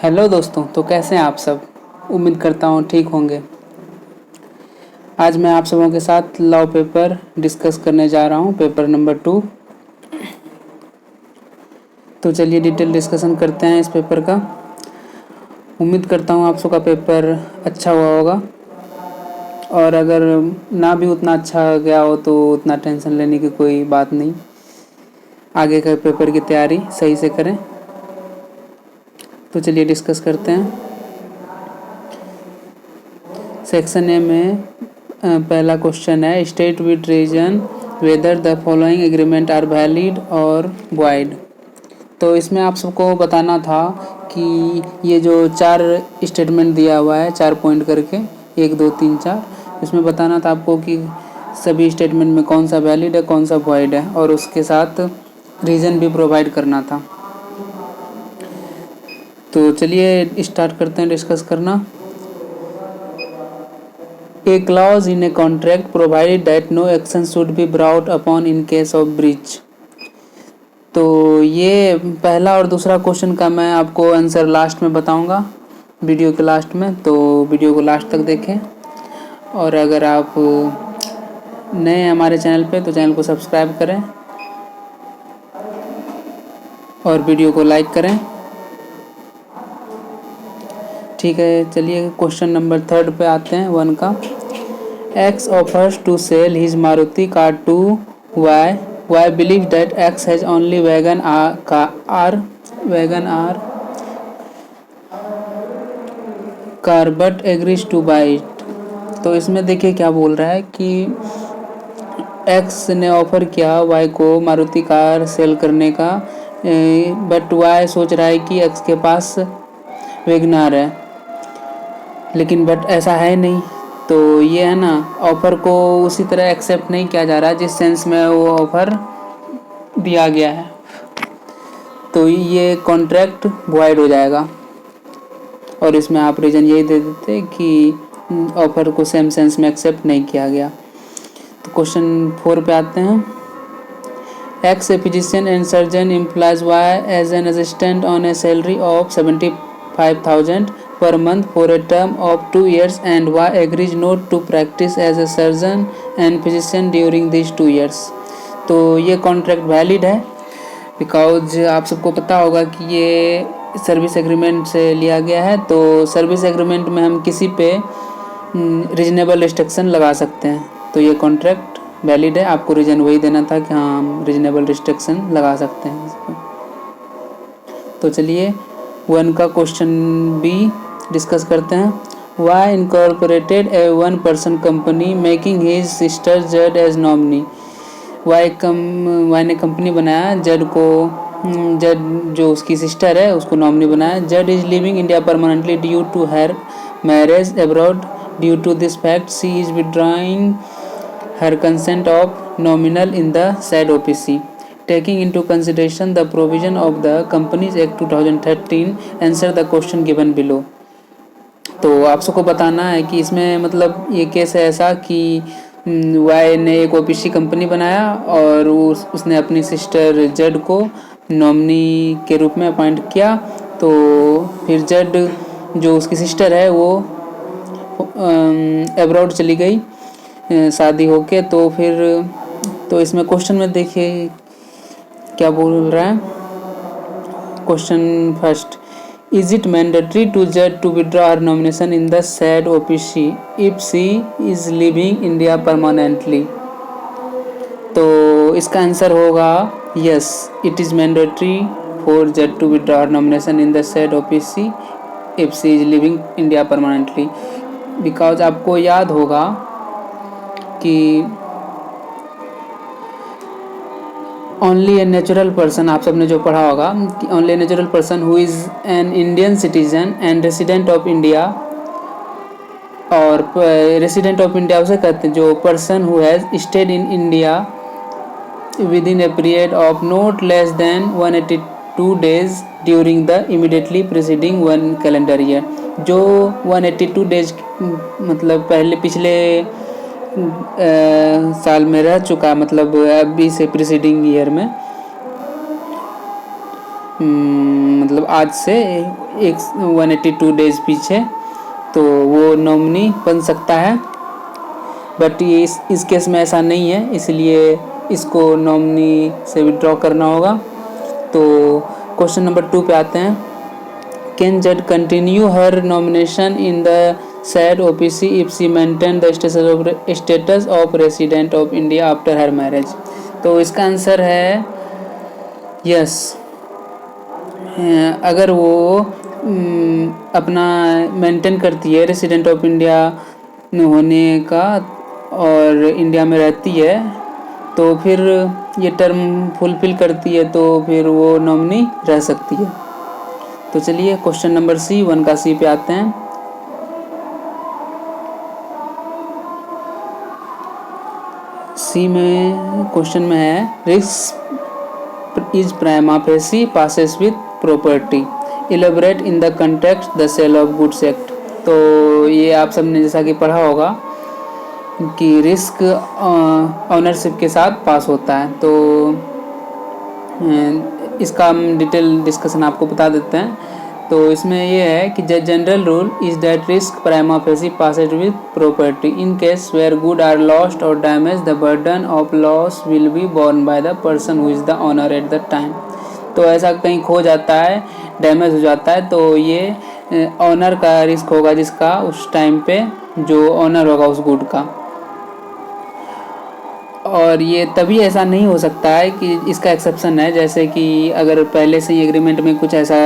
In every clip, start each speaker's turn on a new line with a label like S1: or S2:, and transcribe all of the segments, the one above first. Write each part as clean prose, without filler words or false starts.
S1: Hello दोस्तों, तो कैसे हैं आप सब। उम्मीद करता हूँ ठीक होंगे। आज मैं आप सबों के साथ लॉ पेपर डिस्कस करने जा रहा हूँ, पेपर नंबर 2। तो चलिए डिटेल डिस्कशन करते हैं इस पेपर का। उम्मीद करता हूँ आप सबका पेपर अच्छा हुआ होगा, और अगर ना भी उतना अच्छा गया हो तो उतना टेंशन लेने की कोई बात नहीं। आगे का पेपर की तैयारी सही से करें। तो चलिए डिस्कस करते हैं। सेक्शन ए में पहला क्वेश्चन है, state with reason whether the following agreement are valid or void. तो इसमें आप सबको बताना था कि ये जो 4 स्टेटमेंट दिया हुआ है, 4 पॉइंट करके, 1 2 3 4, इसमें बताना था आपको कि सभी स्टेटमेंट में कौन सा वैलिड है, कौन सा वॉइड है, और उसके साथ रीज़न भी प्रोवाइड करना था। तो चलिए स्टार्ट करते हैं डिस्कस करना। A clause in a contract provided that no action should be brought upon in case of breach। तो ये पहला और दूसरा क्वेश्चन का मैं आपको आंसर लास्ट में बताऊंगा, वीडियो के लास्ट में। तो वीडियो को लास्ट तक देखें, और अगर आप नए हैं हमारे चैनल पे तो चैनल को सब्सक्राइब करें और वीडियो को लाइक करें। ठीक है, चलिए क्वेश्चन नंबर 3 पे आते हैं, 1 का। X offers to sell his Maruti car to Y. Y believes that X has only Wagon car but agrees to buy it। तो इसमें देखिए क्या बोल रहा है कि X ने ऑफर किया Y को मारुति कार सेल करने का, बट Y सोच रहा है कि X के पास वैगनआर है, लेकिन बट ऐसा है नहीं। तो ये है ना, ऑफ़र को उसी तरह एक्सेप्ट नहीं किया जा रहा जिस सेंस में वो ऑफ़र दिया गया है। तो ये कॉन्ट्रैक्ट वॉइड हो जाएगा, और इसमें आप रीज़न यही दे देते कि ऑफ़र को सेम सेंस में एक्सेप्ट नहीं किया गया। तो क्वेश्चन 4 पे आते हैं। X a physician and surgeon employs y as an assistant on a salary of 75,000 per month for a term of 2 years, and Y agrees not to practice as a surgeon and physician during these 2 years। तो ये contract valid है, because आप सबको पता होगा कि ये service agreement से लिया गया है। तो सर्विस एग्रीमेंट में हम किसी पे रीजनेबल रिस्ट्रिक्शन लगा सकते हैं, तो ये कॉन्ट्रैक्ट वैलिड है। आपको रीज़न वही देना था कि हाँ हम रीजनेबल रिस्ट्रिक्शन लगा सकते हैं इस पर। तो चलिए 1 का क्वेश्चन बी डिस्कस करते हैं। वाई इनकॉर्पोरेटेड ए 1 person company making his sister जड एज नॉमिनी। वाई ने कंपनी बनाया, जड जो उसकी सिस्टर है उसको नॉमिनी बनाया। Z is living India permanently due to her marriage abroad. Due to this fact she is withdrawing her consent of nominal in the said OPC। Taking into consideration the provision of the Companies Act 2013, answer the question given below। तो आप सबको बताना है कि इसमें मतलब ये case है ऐसा कि वाई ने एक ओपीसी कंपनी बनाया और उसने अपनी सिस्टर जड को नॉमिनी के रूप में अपॉइंट किया। तो फिर जड जो उसकी सिस्टर है वो अब्रॉड चली गई शादी होके। तो फिर तो इसमें क्वेश्चन में देखिए क्या बोल रहा है। Question first, is it mandatory to जज to withdraw her nomination in the said OPC if she is living India permanently. तो इसका आंसर होगा yes, it is mandatory for जज to withdraw her nomination in the said OPC if she is living India permanently. Because आपको याद होगा कि only a natural person, आप सबने जो पढ़ा होगा कि only a natural person who is an Indian citizen and resident of India, और रेसिडेंट ऑफ इंडिया उसे कहते हैं जो person who has stayed in India with in A period of not less than 182 days during the immediately preceding 1 calendar year. जो 182 days मतलब पिछले साल में रह चुका, मतलब अभी से प्रीसीडिंग ईयर में, मतलब आज से 182 डेज पीछे, तो वो नॉमिनी बन सकता है। बट ये इस केस में ऐसा नहीं है, इसलिए इसको नॉमिनी से विड्रॉ करना होगा। तो क्वेश्चन नंबर 2 पे आते हैं। कैन जज continue her nomination in the said OPC if she maintained the status of resident of India after her marriage? तो इसका आंसर है यस। अगर वो अपना मेंटेन करती है रेसिडेंट ऑफ इंडिया होने का और इंडिया में रहती है, तो फिर ये टर्म फुलफिल करती है, तो फिर वो नॉमिनी रह सकती है। तो चलिए क्वेश्चन नंबर सी, 1 का सी पे आते हैं। सी में क्वेश्चन में है risk is prima facie passes with property, elaborate in the context the sale of goods act. तो ये आप सबने जैसा कि पढ़ा होगा कि रिस्क ऑनरशिप के साथ पास होता है। तो इसका हम डिटेल डिस्कशन आपको बता देते हैं। तो इसमें ये है कि the general rule is that risk prima facie passes with property in case where good are lost और damage the burden of loss will be borne by the person who is the owner at the time. तो ऐसा कहीं खो जाता है, damage हो जाता है, तो ये ऑनर का रिस्क होगा, जिसका उस टाइम पे जो ऑनर होगा उस गुड का। और ये तभी ऐसा नहीं हो सकता है कि इसका एक्सेप्शन है, जैसे कि अगर पहले से ही एग्रीमेंट में कुछ ऐसा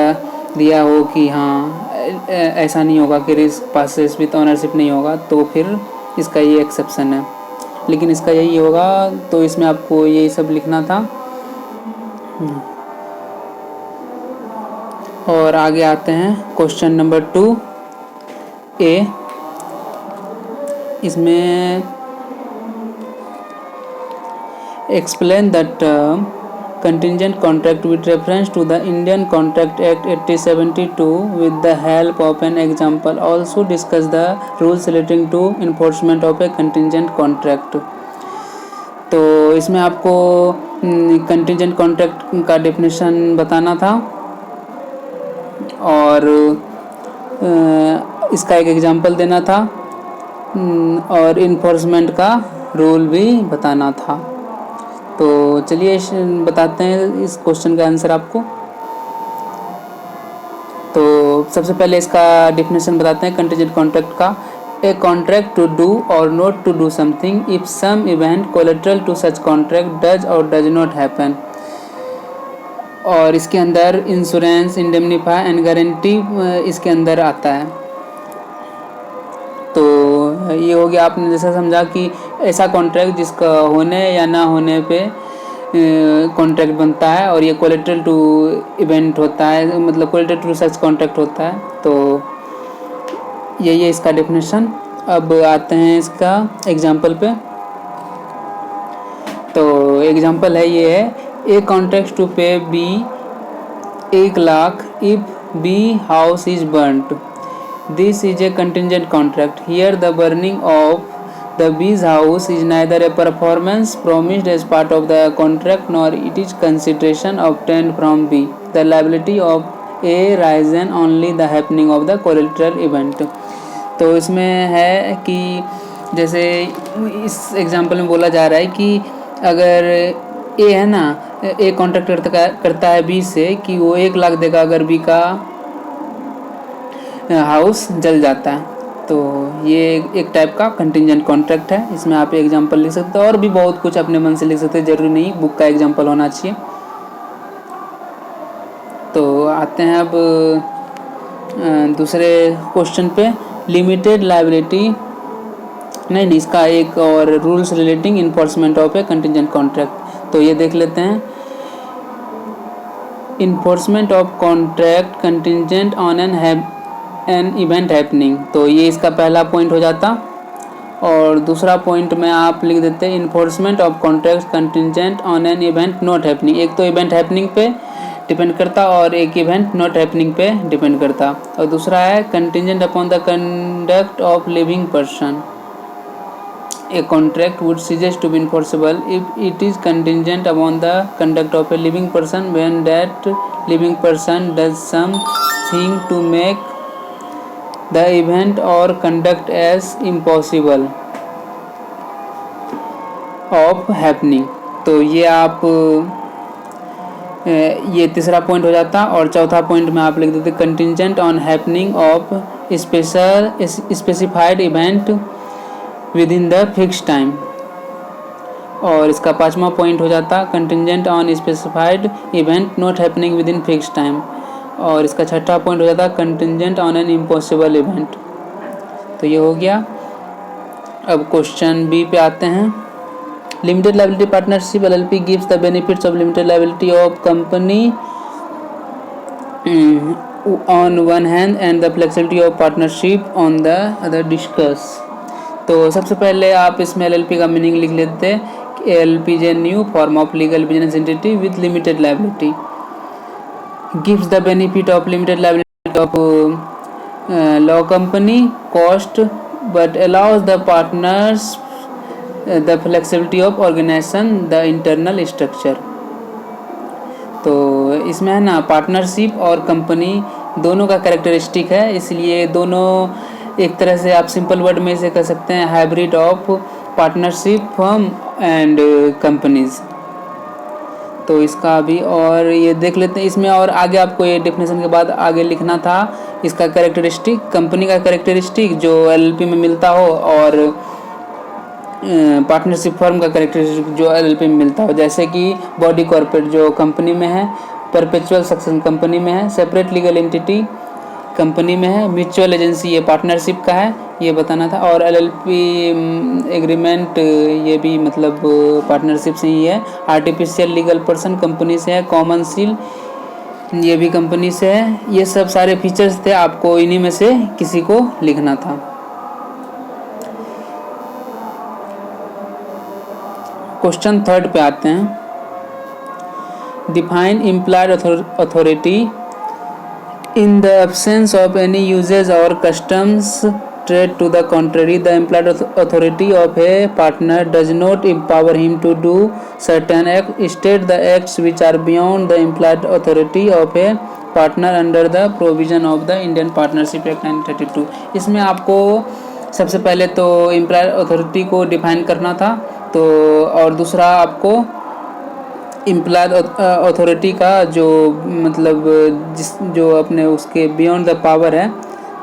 S1: दिया हो कि हाँ ऐसा नहीं होगा कि रिस्क पासेस विथ ऑनरशिप नहीं होगा, तो फिर इसका ये एक्सेप्शन है। लेकिन इसका यही होगा, तो इसमें आपको यही सब लिखना था। और आगे आते हैं क्वेश्चन नंबर 2 ए। इसमें explain the term contingent contract with reference to the Indian Contract Act 1872 with the help of an example. Also discuss the rules relating to enforcement of a contingent contract. तो इसमें आपको contingent contract का definition बताना था और इसका एक example देना था और इन्फोर्समेंट का रूल भी बताना था। तो चलिए बताते हैं इस क्वेश्चन का आंसर आपको। तो सबसे पहले इसका डेफिनेशन बताते हैं कंटीजेंट कॉन्ट्रैक्ट का। A contract to do or not to do something if some event collateral to such contract does or does not happen. और इसके अंदर इंश्योरेंस, इंडेमनीफाई एंड गारंटी इसके अंदर आता है। तो ये हो गया, आपने जैसा समझा कि ऐसा कॉन्ट्रैक्ट जिसका होने या ना होने पे कॉन्ट्रैक्ट बनता है, और ये कोलेटरल टू इवेंट होता है, मतलब कोलेटरल टू सच कॉन्ट्रैक्ट होता है। तो यही है इसका डेफिनेशन। अब आते हैं इसका एग्जाम्पल पे। तो एग्जाम्पल है, ये है a contract to pay B 1 lakh if B house is burned. This is a contingent contract. Here the burning of the B's house is neither a performance promised as part of the contract nor it is consideration obtained from B. The liability of A rises only the happening of the collateral event. तो इसमें है कि जैसे इस example में बोला जा रहा है कि अगर ए है ना, ए कॉन्ट्रैक्ट करता है बी से कि वो 1 लाख देगा अगर बी का हाउस जल जाता है। तो ये एक टाइप का कंटिंजेंट कॉन्ट्रैक्ट है। इसमें आप एग्जांपल लिख सकते हो और भी बहुत कुछ अपने मन से लिख सकते हैं, जरूरी नहीं बुक का एग्जांपल होना चाहिए। तो आते हैं अब दूसरे क्वेश्चन पे। लिमिटेड लायबिलिटी नहीं, इसका एक और rules relating enforcement of A contingent contract. तो ये देख लेते हैं। Enforcement of contract contingent on an event happening. तो ये इसका पहला पॉइंट हो जाता। और दूसरा पॉइंट में आप लिख देते हैं enforcement of contract contingent on an event not happening. एक तो इवेंट हैपनिंग पे डिपेंड करता और एक इवेंट नॉट हैपनिंग पे डिपेंड करता। और दूसरा है contingent upon the conduct of living person. A contract would cease to be enforceable if it is contingent upon the conduct of a living person when that living person does something to make the event और conduct as impossible of happening. तो ये आप ये तीसरा point हो जाता। और चौथा पॉइंट में आप लिख देते contingent on happening of specified event with in the fix time. और इसका पांचवा पॉइंट हो जाता contingent on specified event not happening with in fix time. और इसका छठा पॉइंट हो जाता contingent on an impossible event. तो ये हो गया। अब क्वेश्चन बी पे आते हैं। Limited liability partnership LLP gives the benefits of limited liability of company on one hand and the flexibility of partnership on the other discuss. तो सबसे पहले आप इसमें LLP का मीनिंग लिख लेते हैं। LLP is a new form of legal business entity with limited liability, gives the benefit of limited liability of law company cost but allows the partners the flexibility of organisation the internal structure. तो इसमें है ना partnership और company दोनों का characteristic है, इसलिए दोनों एक तरह से आप सिंपल वर्ड में से कह सकते हैं hybrid of partnership firm and companies. तो इसका भी और ये देख लेते हैं इसमें। और आगे आपको ये डेफिनेशन के बाद आगे लिखना था इसका कैरेक्टरिस्टिक, कंपनी का कैरेक्टरिस्टिक जो LLP में मिलता हो और पार्टनरशिप फर्म का कैरेक्टरिस्टिक जो LLP में मिलता हो। जैसे कि बॉडी कॉर्पोरेट जो कंपनी में है, परपेचुअल सक्सेशन कंपनी में है, सेपरेट लीगल एंटिटी कंपनी में है, म्यूचुअल एजेंसी ये पार्टनरशिप का है, ये बताना था। और LLP एग्रीमेंट ये भी मतलब पार्टनरशिप से ही है। आर्टिफिशियल लीगल पर्सन कंपनी से है, कॉमन सील ये भी कंपनी से है। ये सब सारे फीचर्स थे, आपको इन्हीं में से किसी को लिखना था। क्वेश्चन थर्ड पे आते हैं। Define implied authority in the absence of any usages और customs trade to the contrary the implied authority of a partner does not empower him to do certain act state the acts which are beyond the implied authority of a partner under the provision of the Indian Partnership Act 1932। इसमें आपको सबसे पहले तो implied authority को define करना था, तो और दूसरा आपको इम्प्लाइड अथॉरिटी का जो मतलब जो अपने उसके बियॉन्ड द पावर है,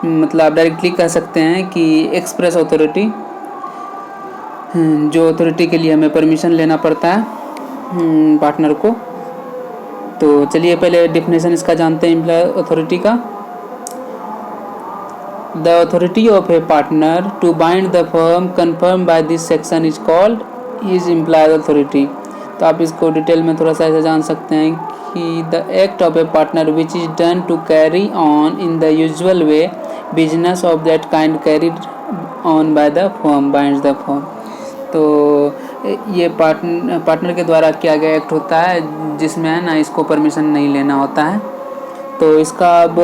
S1: मतलब आप डायरेक्टली कह सकते हैं कि एक्सप्रेस अथॉरिटी, जो अथॉरिटी के लिए हमें परमिशन लेना पड़ता है पार्टनर को। तो चलिए पहले डेफिनेशन इसका जानते हैं इम्प्लाइड अथॉरिटी का। The authority of a partner to bind the firm confirm by this section is called is implied authority. तो आप इसको डिटेल में थोड़ा सा ऐसे जान सकते हैं कि the act of a partner which is done to carry on in the usual way business of that kind carried on by the firm binds the firm. तो ये पार्टनर के द्वारा किया गया एक्ट होता है जिसमें है ना इसको परमिशन नहीं लेना होता है। तो इसका अब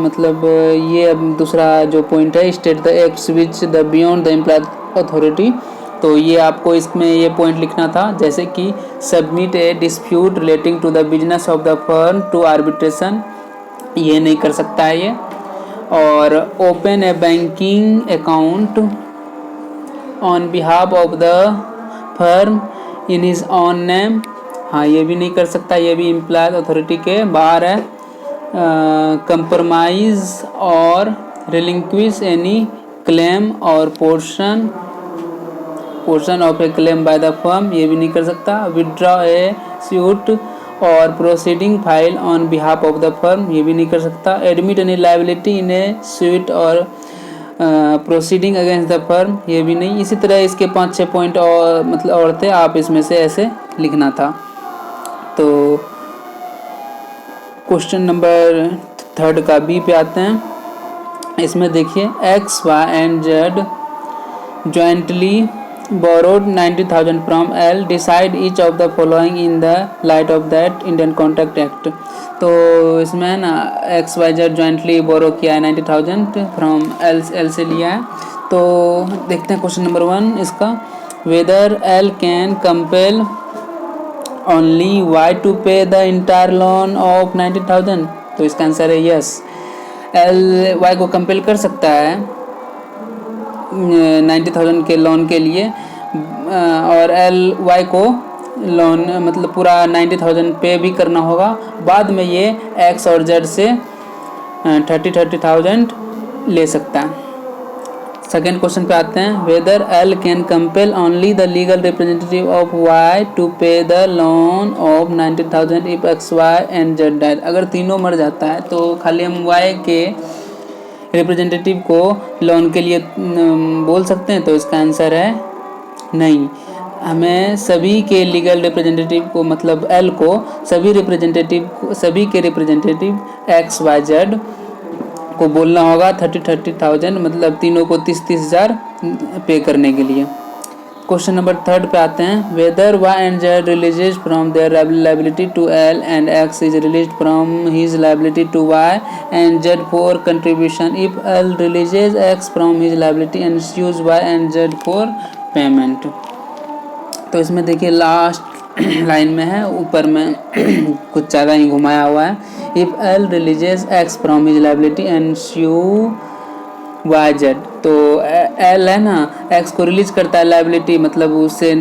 S1: मतलब ये अब दूसरा जो पॉइंट है state the acts which the beyond the implied authority. तो ये आपको इसमें ये पॉइंट लिखना था, जैसे कि submit a dispute relating to the business of the firm to arbitration, ये नहीं कर सकता है ये। और open a banking account on behalf of the firm in his own name, हाँ ये भी नहीं कर सकता, ये भी इम्प्लाइड अथॉरिटी के बाहर है। कंप्रोमाइज और रिलिंक्विश एनी क्लेम और portion of A claim bye the firm, ये भी नहीं कर सकता। विड्रॉ ए सूट और proceeding file on behalf of the firm, ये भी नहीं कर सकता। एडमिट एनी लायबिलिटी इन ए सूट और प्रोसीडिंग अगेंस्ट द फर्म, ये भी नहीं। इसी तरह इसके 5-6 पॉइंट और मतलब और थे, आप इसमें से ऐसे लिखना था। तो क्वेश्चन नंबर 3 का बी पे आते हैं। इसमें देखिए X, Y and Z jointly borrowed 90,000 from L, decide each of the following in the light of that Indian Contract Act। तो इसमें है ना XYZ jointly borrow किया है 90,000 from L से लिया है। तो देखते हैं क्वेश्चन नंबर 1 इसका, whether L can compel only y to pay the entire loan of 90,000? तो इसका आंसर है यस। एल वाई को कंपेल कर सकता है 90,000 के लोन के लिए, और एल वाई को लोन मतलब पूरा 90,000 पे भी करना होगा। बाद में ये एक्स और जेड से 30,000 ले सकता है। सेकेंड क्वेश्चन पे आते हैं, whether L can compel only the legal representative of Y to pay the loan of 90,000 if X Y and Z died. अगर तीनों मर जाता है तो खाली हम वाई के रिप्रेजेंटेटिव को लोन के लिए बोल सकते हैं, तो इसका आंसर है नहीं। हमें सभी के लीगल रिप्रेजेंटेटिव को मतलब एल को सभी के रिप्रेजेंटेटिव एक्स वाई जेड को बोलना होगा 30,000 मतलब तीनों को 30,000 पे करने के लिए। क्वेश्चन नंबर थर्ड पे आते हैं, whether Y and Z releases from their liability to L and X is release from his liability to Y and Z for contribution if L releases X from his liability and use Y and Z for payment. तो इसमें देखिए last line में है, ऊपर में कुछ ज़्यादा ही घुमाया हुआ है, if L releases X from his liability and you Y Z. तो एल है ना, एक्स को रिलीज करता है लायबिलिटी मतलब उससे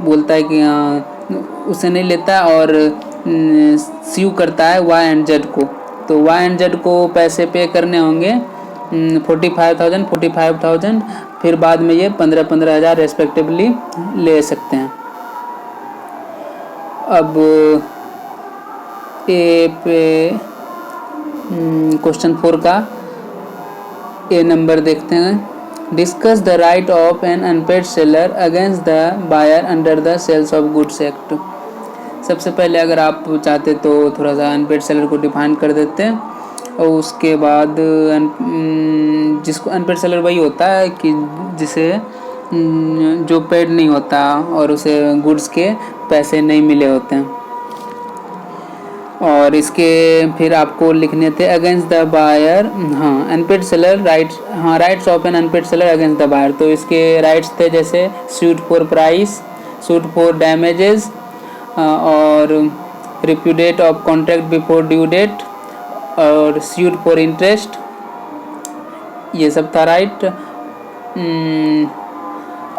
S1: बोलता है कि हाँ उसे नहीं लेता, और स्यू करता है वाई एंड जेड को। तो वाई एंड जेड को पैसे पे करने होंगे 45,000 फिर बाद में ये 15,000 रेस्पेक्टिवली ले सकते हैं। अब ए पे क्वेश्चन 4 का ए नंबर देखते हैं, discuss the right of an unpaid seller against the buyer under the sales of goods act. सबसे पहले अगर आप चाहते तो थोड़ा सा अनपेड सेलर को डिफाइन कर देते हैं, और उसके बाद जिसको अनपेड सेलर वही होता है कि जिसे जो पेड नहीं होता और उसे गुड्स के पैसे नहीं मिले होते हैं। और इसके फिर आपको लिखने थे अगेंस्ट द बायर, हाँ अनपेड सेलर राइट्स, हाँ rights of an unpaid seller against the buyer. तो इसके राइट्स थे जैसे suit for price, suit for damages, और repudiate of contract before due date, और सूट फॉर इंटरेस्ट, ये सब था राइट।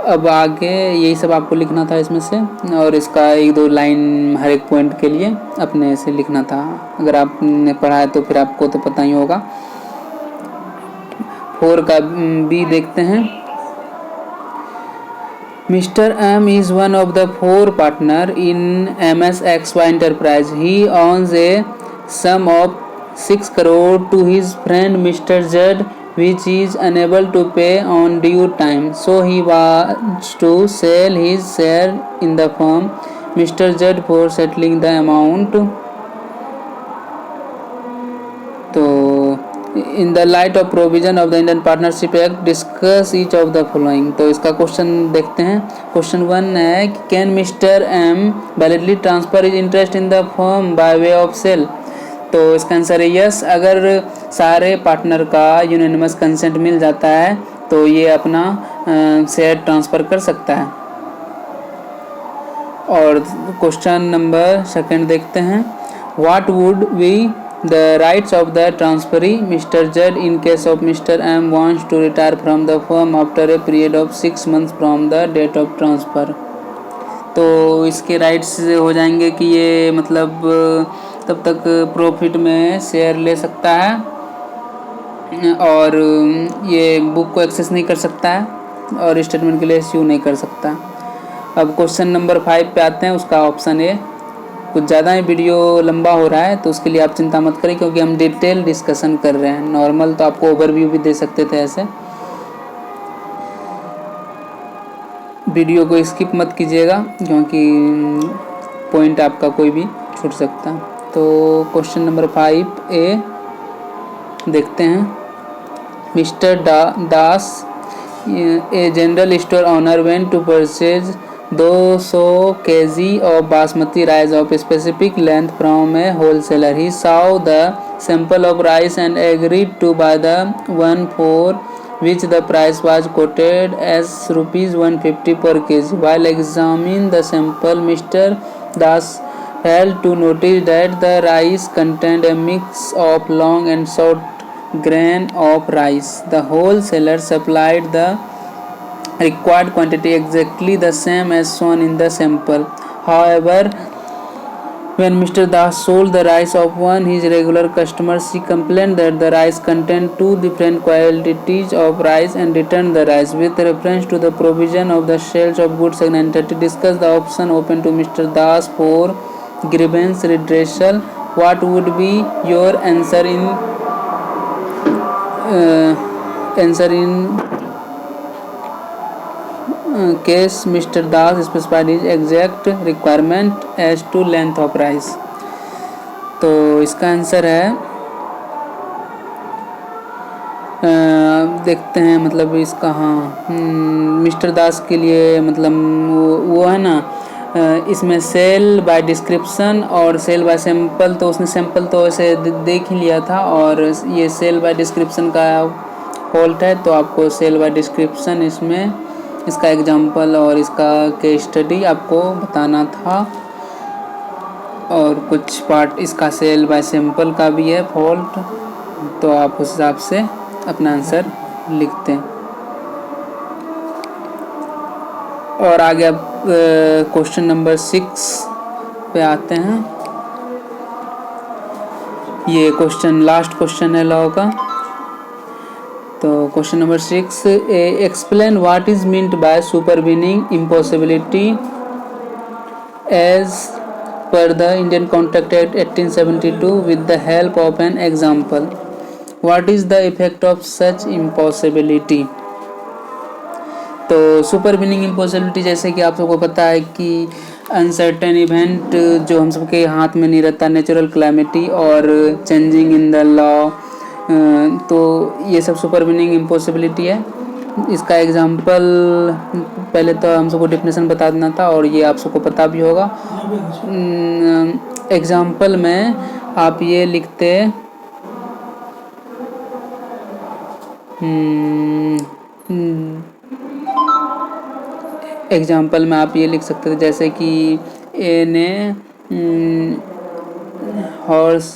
S1: अब आगे यही सब आपको लिखना था इसमें से, और इसका 1-2 लाइन हर एक पॉइंट के लिए अपने से लिखना था। अगर आपने पढ़ा है तो फिर आपको तो पता ही होगा। 4 का बी देखते हैं, Mr. M is one of the 4 partners in MSXY Enterprise. He owns a sum of 6 crore to his friend Mr. Z, which is unable to pay on due time. So he wants to sell his share in the firm. Mr. Z for settling the amount. तो in the light of provision of the Indian Partnership Act, discuss each of the following. तो इसका question देखते हैं। Question 1 है कि can Mr. M validly transfer his interest in the firm by way of sale? तो इसका answer है yes. अगर सारे पार्टनर का यूनानिमस कंसेंट मिल जाता है तो ये अपना शेयर ट्रांसफ़र कर सकता है। और क्वेश्चन नंबर 2 देखते हैं, what would be the rights of the transferee Mr Z in case of Mr M wants to retire from the firm after a period of 6 months from the date of transfer. तो इसके rights हो जाएंगे कि ये मतलब तब तक profit में शेयर ले सकता है, और ये बुक को एक्सेस नहीं कर सकता है, और स्टेटमेंट के लिए इश्यू नहीं कर सकता। अब क्वेश्चन नंबर 5 पे आते हैं, उसका ऑप्शन ए। कुछ ज़्यादा ही वीडियो लंबा हो रहा है तो उसके लिए आप चिंता मत करें, क्योंकि हम डिटेल डिस्कशन कर रहे हैं। नॉर्मल तो आपको ओवरव्यू भी दे सकते थे ऐसे। वीडियो को स्किप मत कीजिएगा, क्योंकि पॉइंट आपका कोई भी छूट सकता है। तो क्वेश्चन नंबर 5A देखते हैं, Mr Das a general store owner went to purchase 200 kg of basmati rice of specific length from a wholesaler. He saw the sample of rice and agreed to buy the one for which the price was quoted as rupees 150 per kg. While examining the sample, Mr. Das held to notice that the rice contained a mix of long and short grain of rice. The wholesaler supplied the required quantity exactly the same as shown in the sample. However, when Mr. Das sold the rice of one his regular customers, he complained that the rice contained two different qualities of rice and returned the rice. With reference to the provision of the sales of goods and entity, discuss the option open to Mr. Das for grievance redressal. What would be your answer in case Mr. Das specified his exact requirement as to length of rice? तो इसका answer है देखते हैं मतलब इसका हाँ mister दास के लिए मतलब वो है ना इसमें सेल बाय डिस्क्रिप्शन और सेल बाय सैंपल, तो उसने सैंपल तो ऐसे देख ही लिया था और ये सेल बाय डिस्क्रिप्शन का फॉल्ट है, तो आपको सेल बाय डिस्क्रिप्शन इसमें इसका एग्जांपल और इसका केस स्टडी आपको बताना था, और कुछ पार्ट इसका सेल बाय सैंपल का भी है फॉल्ट, तो आप उस हिसाब से अपना आंसर लिखते हैं। और आगे अब क्वेश्चन नंबर 6 पे आते हैं। ये क्वेश्चन लास्ट क्वेश्चन है लॉ का। तो question number 6, explain what is meant by supervening impossibility as per the Indian Contract Act 1872 with the help of an example. What is the effect of such impossibility? तो supervening impossibility जैसे कि आप सबको पता है कि अनसर्टेन इवेंट जो हम सबके हाथ में नहीं रहता, नेचुरल क्लैमिटी और चेंजिंग इन द लॉ, तो ये सब सुपरवीनिंग इम्पॉसिबिलिटी है। इसका एग्जांपल पहले तो हम सबको डेफिनेशन बता देना था और ये आप सबको पता भी होगा। एग्जांपल में आप ये लिखते एग्जांपल में आप ये लिख सकते थे जैसे कि ए ने हॉर्स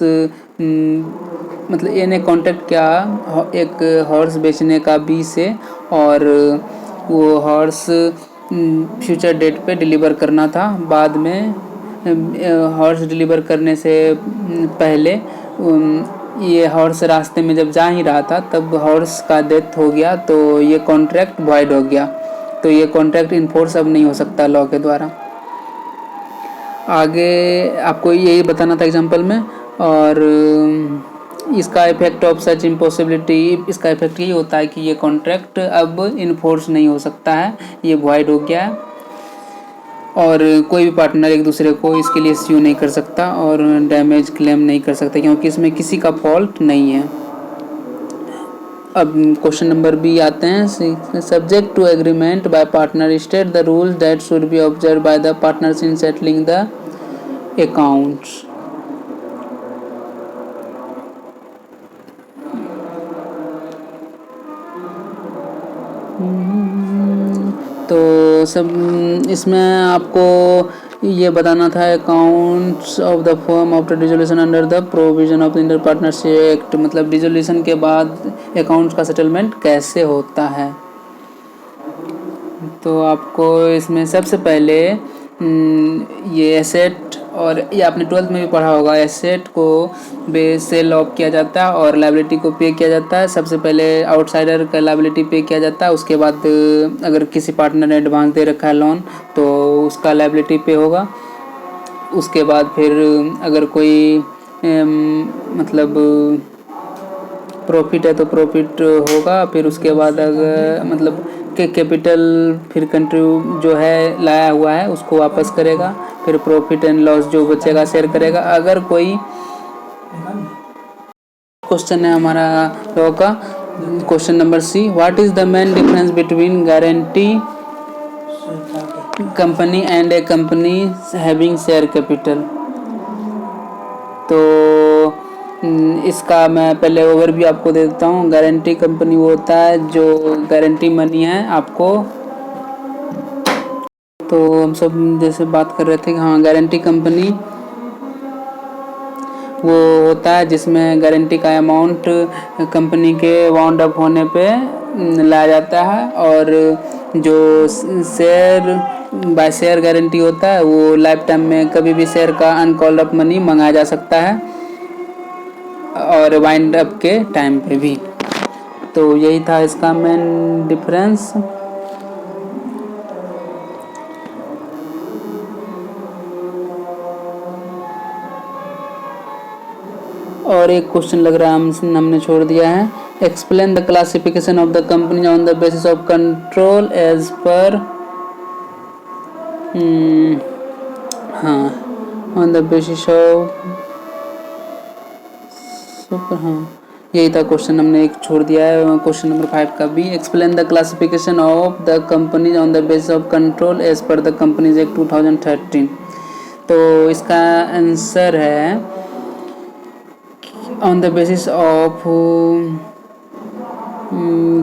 S1: मतलब ए ने कॉन्टेक्ट किया एक हॉर्स बेचने का बी से, और वो हॉर्स फ्यूचर डेट पे डिलीवर करना था। बाद में हॉर्स डिलीवर करने से पहले ये हॉर्स रास्ते में जब जा ही रहा था तब हॉर्स का डेथ हो गया, तो ये कॉन्ट्रैक्ट वॉइड हो गया, तो ये कॉन्ट्रैक्ट इन्फोर्स अब नहीं हो सकता लॉ के द्वारा। आगे आपको यही बताना था एग्जांपल में। और इसका इफेक्ट ऑफ सच इम्पॉसिबिलिटी, इसका इफेक्ट यही होता है कि ये कॉन्ट्रैक्ट अब इन्फोर्स नहीं हो सकता है, ये वॉइड हो गया है और कोई भी पार्टनर एक दूसरे को इसके लिए स्यू नहीं कर सकता और डैमेज क्लेम नहीं कर सकता क्योंकि इसमें किसी का फॉल्ट नहीं है। अब क्वेश्चन नंबर बी आते हैं। Subject to agreement by partner state the rules that should be observe by the partners in settling the accounts. तो सब इसमें आपको ये बताना था accounts of the firm after dissolution under the provision of the inter partnership act, मतलब dissolution के बाद अकाउंट्स का सेटलमेंट कैसे होता है। तो आपको इसमें सबसे पहले ये एसेट, और ये आपने 12th में भी पढ़ा होगा, एसेट को बेस से लॉक किया जाता है और लायबिलिटी को पे किया जाता है। सबसे पहले आउटसाइडर का लायबिलिटी पे किया जाता है, उसके बाद अगर किसी पार्टनर ने एडवांस दे रखा है लोन तो उसका लायबिलिटी पे होगा। उसके बाद फिर अगर कोई मतलब प्रॉफिट है तो प्रॉफिट होगा, फिर उसके बाद अगर मतलब के कैपिटल फिर कंट्री जो है लाया हुआ है उसको वापस करेगा, फिर प्रॉफिट एंड लॉस जो बचेगा शेयर करेगा। अगर कोई क्वेश्चन है हमारा लॉ का question number C, what is the main difference between guarantee company and a company having share capital. तो इसका मैं पहले ओवरव्यू आपको दे देता हूँ। गारंटी कंपनी वो होता है जो गारंटी मनी है आपको, तो हम सब जैसे बात कर रहे थे कि हाँ गारंटी कंपनी वो होता है जिसमें गारंटी का अमाउंट कंपनी के वाउंड अप होने पे लाया जाता है, और जो शेयर बाय शेयर गारंटी होता है वो लाइफ टाइम में कभी भी शेयर का अनकॉल्ड अप मनी मंगाया जा सकता है, और वाइंड अप के टाइम पे भी। तो यही था इसका मेन डिफरेंस। और एक क्वेश्चन लग रहा है हमने छोड़ दिया है। Explain the classification of the company on the basis of control as per, हाँ, on the basis of super, हाँ यही था क्वेश्चन, हमने एक छोड़ दिया है क्वेश्चन नंबर 5 का भी। Explain the classification of the companies on the basis of control as per the companies act 2013। तो इसका आंसर है on the basis of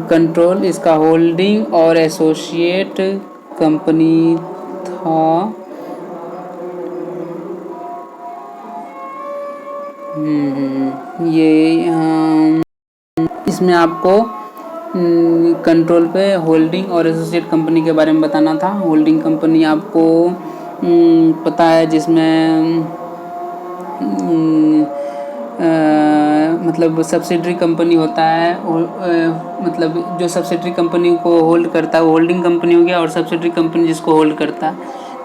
S1: control, इसका होल्डिंग और एसोसिएट कंपनी था। ये इसमें आपको कंट्रोल पे होल्डिंग और एसोसिएट कंपनी के बारे में बताना था। होल्डिंग कंपनी आपको पता है, जिसमें मतलब सब्सिडरी कंपनी होता है, मतलब जो सब्सिडरी कंपनी को होल्ड करता है वो होल्डिंग कंपनी हो गया, और सब्सिडरी कंपनी जिसको होल्ड करता है,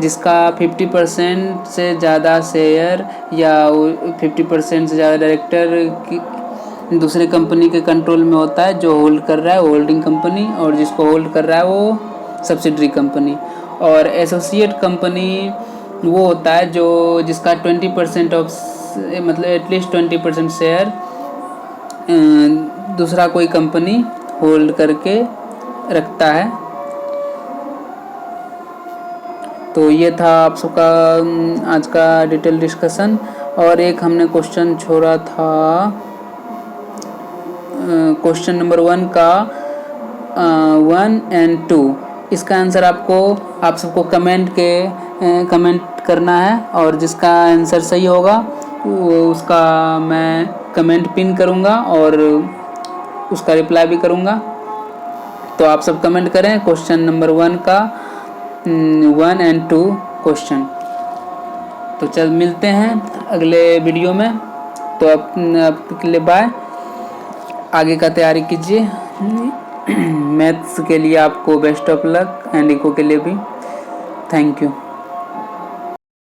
S1: जिसका 50% से ज़्यादा शेयर या 50% से ज़्यादा डायरेक्टर की दूसरे कंपनी के कंट्रोल में होता है, जो होल्ड कर रहा है वो होल्डिंग कंपनी, और जिसको होल्ड कर रहा है वो सब्सिडरी कंपनी। और एसोसिएट कंपनी वो होता है जो जिसका 20% ऑफ, मतलब एटलीस्ट 20% शेयर दूसरा कोई कंपनी होल्ड करके रखता है। तो ये था आप सबका आज का डिटेल डिस्कशन। और एक हमने क्वेश्चन छोड़ा था, क्वेश्चन नंबर 1 का 1 और 2। इसका आंसर आप सबको कमेंट करना है, और जिसका आंसर सही होगा उसका मैं कमेंट पिन करूँगा और उसका रिप्लाई भी करूँगा। तो आप सब कमेंट करें क्वेश्चन नंबर 1 का 1 और 2 क्वेश्चन। तो चल मिलते हैं अगले वीडियो में। तो अब के लिए बाय, आगे का तैयारी कीजिए। मैथ्स के लिए आपको best of luck, and eco के लिए भी। Thank you.